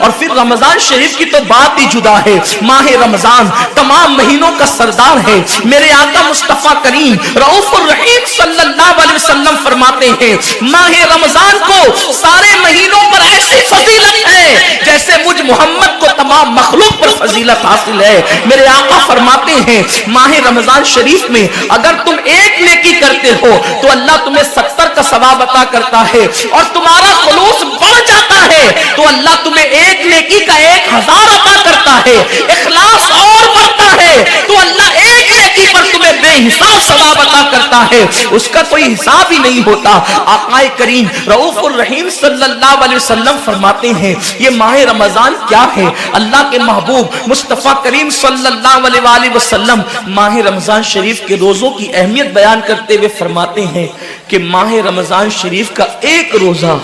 اور پھر رمضان شریف کی تو بات ہی جدا ہے. ماہ رمضان تمام مہینوں کا سردار ہے. میرے آقا مصطفیٰ کریم رؤوف الرحیم صلی اللہ علیہ وسلم فرماتے ہیں ماہ رمضان کو سارے مہینوں پر ایسی فضیلت ہے جیسے مجھ محمد کو تمام مخلوق پر فضیلت حاصل ہے. میرے آقا فرماتے ہیں ماہ رمضان شریف میں اگر تم ایک نیکی کرتے ہو تو اللہ تمہیں 70 کا ثواب عطا کرتا ہے, اور تمہارا خلوص بڑھ جاتا ہے تو اللہ تمہیں ایک نیکی کا 1000 عطا کرتا ہے. اخلاص اور بڑھتا ہے تو اللہ ایک نیکی پر تمہیں بے حساب ثواب عطا کرتا ہے, اس کا کوئی حساب ہی نہیں ہوتا. آقا کریم رؤوف الرحیم صلی اللہ علیہ وسلم فرماتے ہیں یہ ماہ رمضان کیا ہے. اللہ کے محبوب مصطفیٰ کریم صلی اللہ علیہ وآلہ وسلم ماہ رمضان شریف کے روزوں کی اہمیت بیان کرتے ہوئے فرماتے ہیں کہ ماہ رمضان شریف کا ایک روزہ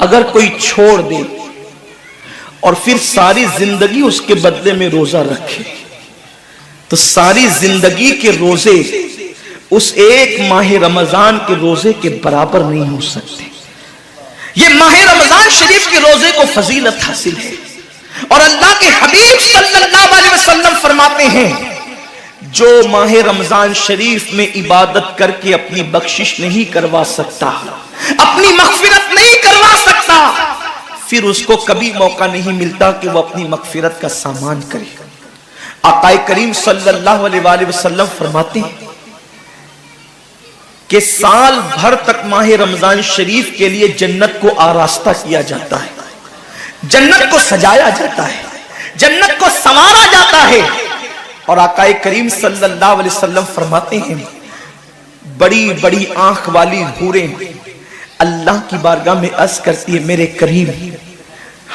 اگر کوئی چھوڑ دے اور پھر ساری زندگی اس کے بدلے میں روزہ رکھے تو ساری زندگی کے روزے اس ایک ماہ رمضان کے روزے کے برابر نہیں ہو سکتے. یہ ماہ رمضان شریف کے روزے کو فضیلت حاصل ہے, اور اللہ کے حبیب صلی اللہ علیہ وسلم فرماتے ہیں جو ماہ رمضان شریف میں عبادت کر کے اپنی بخشش نہیں کروا سکتا, اپنی مغفرت نہیں کروا سکتا, پھر اس کو کبھی موقع نہیں ملتا کہ وہ اپنی مغفرت کا سامان کرے. آقا کریم صلی اللہ علیہ وآلہ وسلم فرماتے ہیں کہ سال بھر تک ماہ رمضان شریف کے لیے جنت کو آراستہ کیا جاتا ہے, جنت کو سجایا جاتا ہے, جنت کو سنوارا جاتا ہے. اور آقا کریم صلی اللہ علیہ وسلم فرماتے ہیں بڑی بڑی آنکھ والی حوریں اللہ کی بارگاہ میں عرض کرتی ہے میرے کریم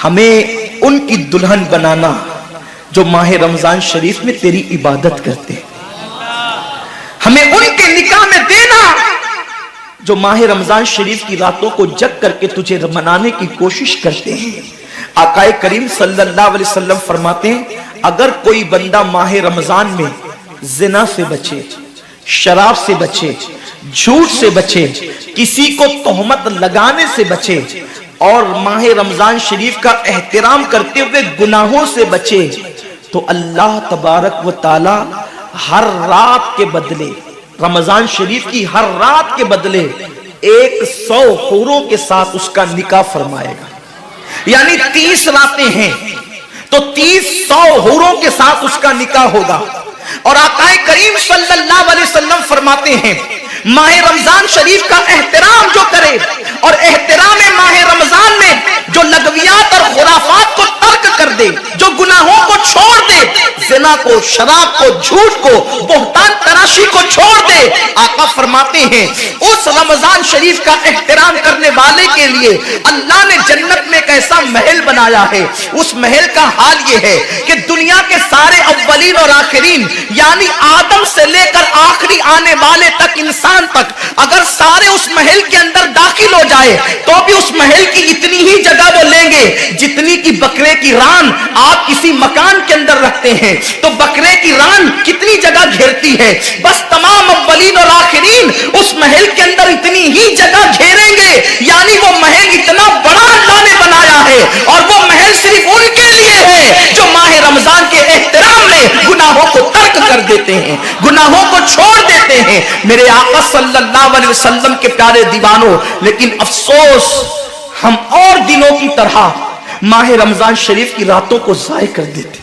ہمیں ان کی دلہن بنانا جو ماہ رمضان شریف میں تیری عبادت کرتے ہیں, ہمیں ان کے نکاح میں دینا جو ماہ رمضان شریف کی راتوں کو جگ کر کے تجھے منانے کی کوشش کرتے ہیں. آقا کریم صلی اللہ علیہ وسلم فرماتے ہیں اگر کوئی بندہ ماہ رمضان میں زنا سے بچے, شراب سے بچے, جھوٹ سے بچے, کسی کو تہمت لگانے سے بچے, اور ماہ رمضان شریف کا احترام کرتے ہوئے گناہوں سے بچے, تو اللہ تبارک و تعالی ہر رات کے بدلے, رمضان شریف کی ہر رات کے بدلے 100 حوروں کے ساتھ اس کا نکاح فرمائے گا. یعنی 30 راتیں ہیں تو 100 حوروں کے ساتھ اس کا نکاح ہوگا. اور آقا کریم صلی اللہ علیہ وسلم فرماتے ہیں ماہ رمضان شریف کا احترام جو کرے اور احترام ماہ رمضان میں جو لغویات اور خرافات کو ترک کر دے, جو گناہوں کو چھوڑ دے, زنا کو, شراب کو, جھوٹ کو, بہتان تراشی کو چھوڑ دے, آقا فرماتے ہیں اس رمضان شریف کا احترام کرنے والے کے لیے اللہ نے جنت میں ایک ایسا محل بنایا ہے. اس محل کا حال یہ ہے کہ دنیا کے سارے اولین اور آخرین یعنی آدم سے لے کر آخری آنے والے تک, انسان تک, اگر سارے اس محل کے اندر داخل ہو جائے تو بھی اس محل کی اتنی ہی جگہ وہ لیں گے جتنی کی بکرے کی ران آپ کسی مکان کے اندر رکھتے ہیں تو بکرے کی ران کتنی جگہ گھیرتی ہے, بس تمام اولین اور آخرین اس محل کے اندر اتنی ہی جگہ گھیریں گے. یعنی وہ محل اتنا بڑا اللہ نے بنایا ہے, اور وہ محل صرف ان کے لیے ہے جو ماہ رمضان کے احترام میں گناہوں کو ترک کر دیتے ہیں, گناہوں کو چھوڑ دیتے ہیں. میرے آقا صلی اللہ علیہ وسلم کے پیارے دیوانوں, لیکن افسوس ہم اور دنوں کی طرح ماہ رمضان شریف کی راتوں کو ضائع کر دیتے.